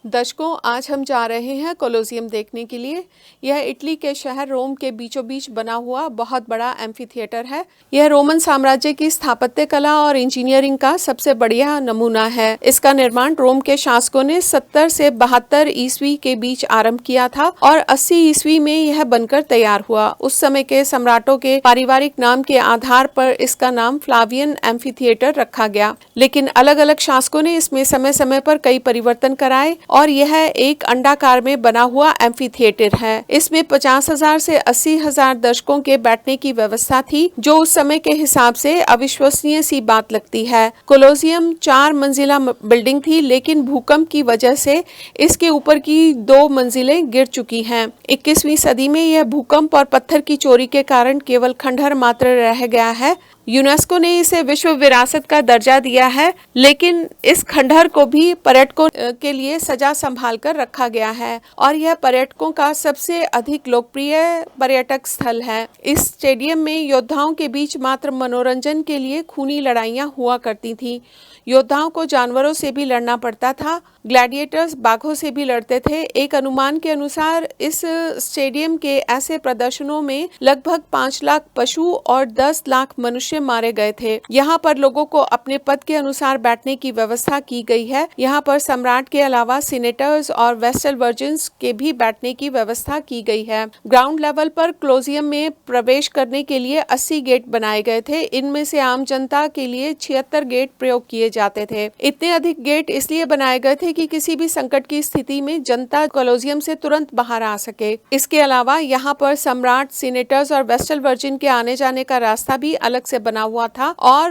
दशकों आज हम जा रहे हैं कोलोसियम देखने के लिए। यह इटली के शहर रोम के बीचों बीच बना हुआ बहुत बड़ा एम्फी थिएटर है। यह रोमन साम्राज्य की स्थापत्य कला और इंजीनियरिंग का सबसे बढ़िया नमूना है। इसका निर्माण रोम के शासकों ने 70 से 72 ईस्वी के बीच आरंभ किया था और 80 ईस्वी में यह बनकर तैयार हुआ। उस समय के सम्राटों के पारिवारिक नाम के आधार पर इसका नाम फ्लावियन एम्फी थिएटर रखा गया, लेकिन अलग अलग शासकों ने इसमें समय समय पर कई परिवर्तन कराए और यह एक अंडाकार में बना हुआ एम्फी थिएटर है। इसमें 50,000 से 80,000 दर्शकों के बैठने की व्यवस्था थी, जो उस समय के हिसाब से अविश्वसनीय सी बात लगती है। कोलोसियम 4 मंजिला बिल्डिंग थी, लेकिन भूकंप की वजह से इसके ऊपर की 2 मंजिलें गिर चुकी हैं। 21वीं सदी में यह भूकंप और पत्थर की चोरी के कारण केवल खंडहर मात्र रह गया है। यूनेस्को ने इसे विश्व विरासत का दर्जा दिया है, लेकिन इस खंडहर को भी पर्यटकों के लिए सजा संभाल कर रखा गया है और यह पर्यटकों का सबसे अधिक लोकप्रिय पर्यटक स्थल है। इस स्टेडियम में योद्धाओं के बीच मात्र मनोरंजन के लिए खूनी लड़ाइयां हुआ करती थीं। योद्धाओं को जानवरों से भी लड़ना पड़ता था। ग्लैडिएटर्स बाघों से भी लड़ते थे। एक अनुमान के अनुसार इस स्टेडियम के ऐसे प्रदर्शनों में लगभग 5 लाख पशु और 10 लाख मनुष्य मारे गए थे। यहाँ पर लोगों को अपने पद के अनुसार बैठने की व्यवस्था की गई है। यहाँ पर सम्राट के अलावा सीनेटर्स और वेस्टल वर्जिन्स के भी बैठने की व्यवस्था की गई है। ग्राउंड लेवल पर कोलोसियम में प्रवेश करने के लिए 80 गेट बनाए गए थे। इनमें से आम जनता के लिए 76 गेट प्रयोग किए जाते थे। इतने अधिक गेट इसलिए बनाए गए थे कि किसी भी संकट की स्थिति में जनता कोलोसियम से तुरंत बाहर आ सके। इसके अलावा यहाँ पर सम्राट, सीनेटर्स और वेस्टल वर्जिन के आने जाने का रास्ता भी अलग से बना हुआ था और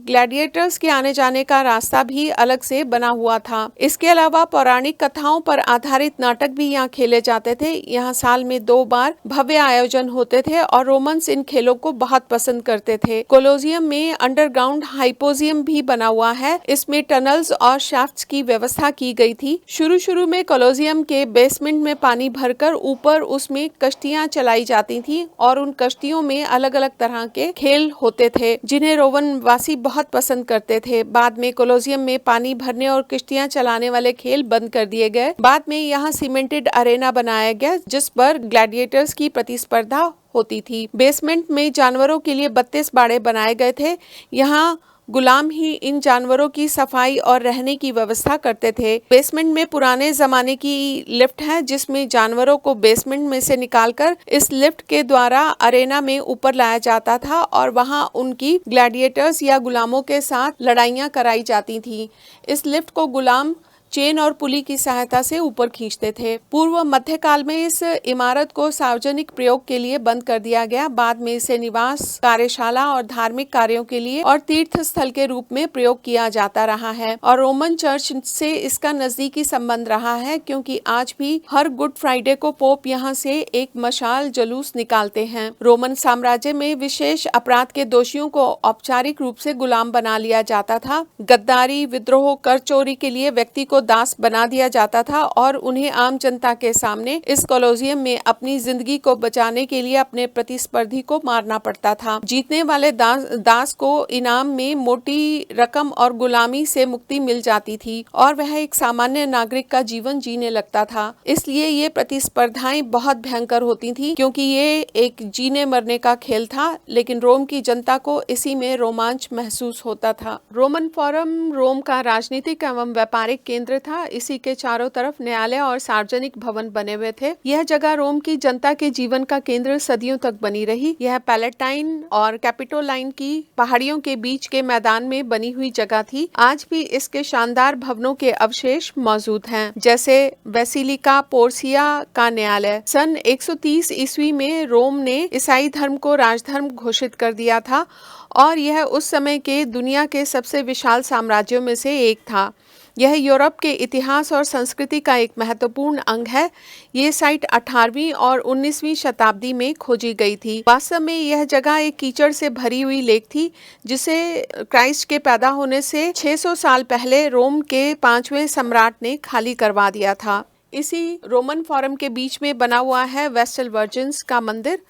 ग्लैडिएटर्स के आने जाने का रास्ता भी अलग से बना हुआ था। इसके अलावा पौराणिक कथाओं पर आधारित नाटक भी यहाँ खेले जाते थे। यहाँ साल में 2 बार भव्य आयोजन होते थे और रोमन्स इन खेलों को बहुत पसंद करते थे। कोलोसियम में अंडरग्राउंड हाइपोजियम भी बना हुआ है। इसमें टनल्स और शाफ्ट्स की व्यवस्था की गई थी। शुरू में कोलोसियम के बेसमेंट में पानी भरकर ऊपर उसमें कश्तियां चलाई जाती थी और उन कश्तियों में अलग अलग तरह के खेल होते थे, जिन्हें रोमन वासी बहुत पसंद करते थे। बाद में कोलोसियम में पानी भरने और कश्तियां चलाने वाले खेल बंद कर दिए गए। बाद में यहाँ सीमेंटेड अरेना बनाया गया, जिस पर ग्लैडिएटर्स की प्रतिस्पर्धा होती थी। बेसमेंट में जानवरों के लिए 32 बाड़े बनाए गए थे। यहाँ गुलाम ही इन जानवरों की सफाई और रहने की व्यवस्था करते थे। बेसमेंट में पुराने जमाने की लिफ्ट है, जिसमें जानवरों को बेसमेंट में से निकालकर इस लिफ्ट के द्वारा अरेना में ऊपर लाया जाता था और वहां उनकी ग्लैडिएटर्स या गुलामों के साथ लड़ाइयां कराई जाती थी। इस लिफ्ट को गुलाम चेन और पुली की सहायता से ऊपर खींचते थे। पूर्व मध्यकाल में इस इमारत को सार्वजनिक प्रयोग के लिए बंद कर दिया गया। बाद में इसे निवास, कार्यशाला और धार्मिक कार्यों के लिए और तीर्थ स्थल के रूप में प्रयोग किया जाता रहा है और रोमन चर्च से इसका नजदीकी संबंध रहा है, क्योंकि आज भी हर गुड फ्राइडे को पोप यहाँ से एक मशाल जुलूस निकालते हैं। रोमन साम्राज्य में विशेष अपराध के दोषियों को औपचारिक रूप से गुलाम बना लिया जाता था। गद्दारी, विद्रोह, कर चोरी के लिए व्यक्ति को दास बना दिया जाता था और उन्हें आम जनता के सामने इस कोलोसियम में अपनी जिंदगी को बचाने के लिए अपने प्रतिस्पर्धी को मारना पड़ता था। जीतने वाले दास को इनाम में मोटी रकम और गुलामी से मुक्ति मिल जाती थी और वह एक सामान्य नागरिक का जीवन जीने लगता था। इसलिए ये प्रतिस्पर्धाएं बहुत भयंकर होती थी, क्योंकि ये एक जीने मरने का खेल था, लेकिन रोम की जनता को इसी में रोमांच महसूस होता था। रोमन फोरम रोम का राजनीतिक एवं व्यापारिक केंद्र था। इसी के चारों तरफ न्यायालय और सार्वजनिक भवन बने हुए थे। यह जगह रोम की जनता के जीवन का केंद्र सदियों तक बनी रही। यह पैलेटाइन और कैपिटोलाइन की पहाड़ियों के बीच के मैदान में बनी हुई जगह थी। आज भी इसके शानदार भवनों के अवशेष मौजूद हैं, जैसे बेसिलिका पोर्सिया का न्यायालय। सन 130 ईस्वी में रोम ने ईसाई धर्म को राजधर्म घोषित कर दिया था और यह उस समय के दुनिया के सबसे विशाल साम्राज्यों में से एक था। यह यूरोप के इतिहास और संस्कृति का एक महत्वपूर्ण अंग है। ये साइट 18वीं और 19वीं शताब्दी में खोजी गई थी। वास्तव में यह जगह एक कीचड़ से भरी हुई लेक थी, जिसे क्राइस्ट के पैदा होने से 600 साल पहले रोम के 5वें सम्राट ने खाली करवा दिया था। इसी रोमन फोरम के बीच में बना हुआ है वेस्टल वर्जिन्स का मंदिर।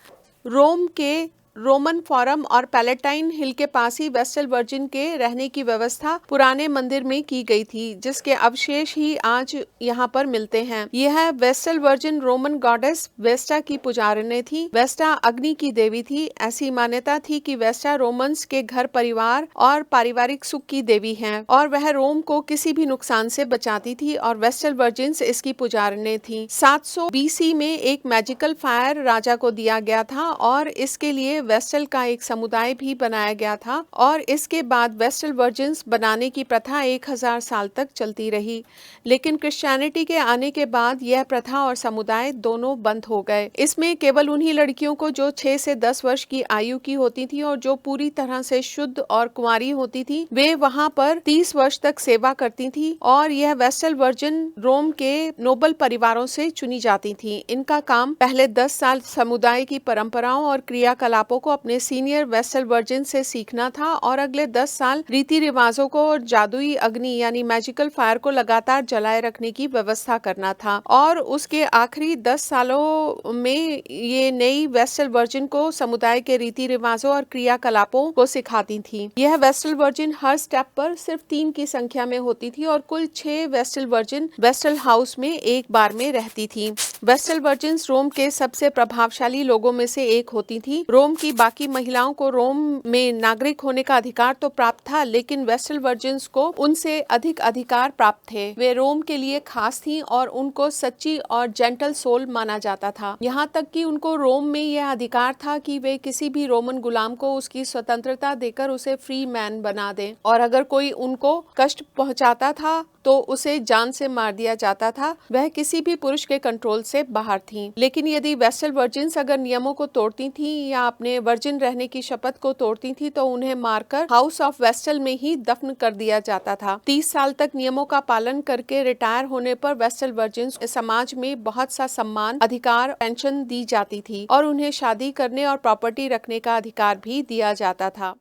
रोम के रोमन फोरम और पैलेटाइन हिल के पास ही वेस्टल वर्जिन के रहने की व्यवस्था पुराने मंदिर में की गई थी, जिसके अवशेष ही आज यहाँ पर मिलते हैं। यह वेस्टल वर्जिन रोमन गॉडेस वेस्टा की पुजारिनी थी। वेस्टा अग्नि की देवी थी। ऐसी मान्यता थी कि वेस्टा रोमन्स के घर परिवार और पारिवारिक सुख की देवी हैं और वह रोम को किसी भी नुकसान से बचाती थी और वेस्टल वर्जिन्स इसकी पुजारिनी थी। 700 BC में एक मैजिकल फायर राजा को दिया गया था और इसके लिए वेस्टल का एक समुदाय भी बनाया गया था और इसके बाद वेस्टल वर्जिन्स बनाने की प्रथा 1000 साल तक चलती रही। लेकिन क्रिश्चियनिटी के आने के बाद यह प्रथा और समुदाय दोनों बंद हो गए। इसमें केवल उन्हीं लड़कियों को जो 6 से 10 वर्ष की आयु की होती थी और जो पूरी तरह से शुद्ध और कुंवारी होती थी, वे वहां पर 30 वर्ष तक सेवा करती थी और यह वेस्टल वर्जिन रोम के नोबल परिवारों से चुनी जाती थी। इनका काम पहले 10 साल समुदाय की परंपराओं और क्रियाकलापों को अपने सीनियर वेस्टल वर्जिन से सीखना था और अगले 10 साल रीति रिवाजों को और जादुई अग्नि यानी मैजिकल फायर को लगातार जलाए रखने की व्यवस्था करना था और उसके आखिरी 10 सालों में ये नई वेस्टल वर्जिन को समुदाय के रीति रिवाजों और क्रियाकलापों को सिखाती थी। यह वेस्टल वर्जिन हर स्टेप पर सिर्फ 3 की संख्या में होती थी और कुल 6 वेस्टल वर्जिन वेस्टल हाउस में एक बार में रहती थी। वेस्टल वर्जिन्स रोम के सबसे प्रभावशाली लोगों में से एक होती थी। रोम की बाकी महिलाओं को रोम में नागरिक होने का अधिकार तो प्राप्त था, लेकिन वेस्टल वर्जिन्स को उनसे अधिक अधिकार प्राप्त थे। वे रोम के लिए खास थीं और उनको सच्ची और जेंटल सोल माना जाता था। यहाँ तक कि उनको रोम में यह अधिकार था कि वे किसी भी रोमन गुलाम को उसकी स्वतंत्रता देकर उसे फ्री मैन बना दें और अगर कोई उनको कष्ट पहुंचाता था तो उसे जान से मार दिया जाता था। वह किसी भी पुरुष के कंट्रोल से बाहर थीं। लेकिन यदि वेस्टल वर्जिन्स अगर नियमों को तोड़ती थीं या अपने वर्जिन रहने की शपथ को तोड़ती थीं तो उन्हें मारकर हाउस ऑफ वेस्टल में ही दफन कर दिया जाता था। 30 साल तक नियमों का पालन करके रिटायर होने पर वेस्टल वर्जिन्स समाज में बहुत सा सम्मान, अधिकार, पेंशन दी जाती थी और उन्हें शादी करने और प्रॉपर्टी रखने का अधिकार भी दिया जाता था।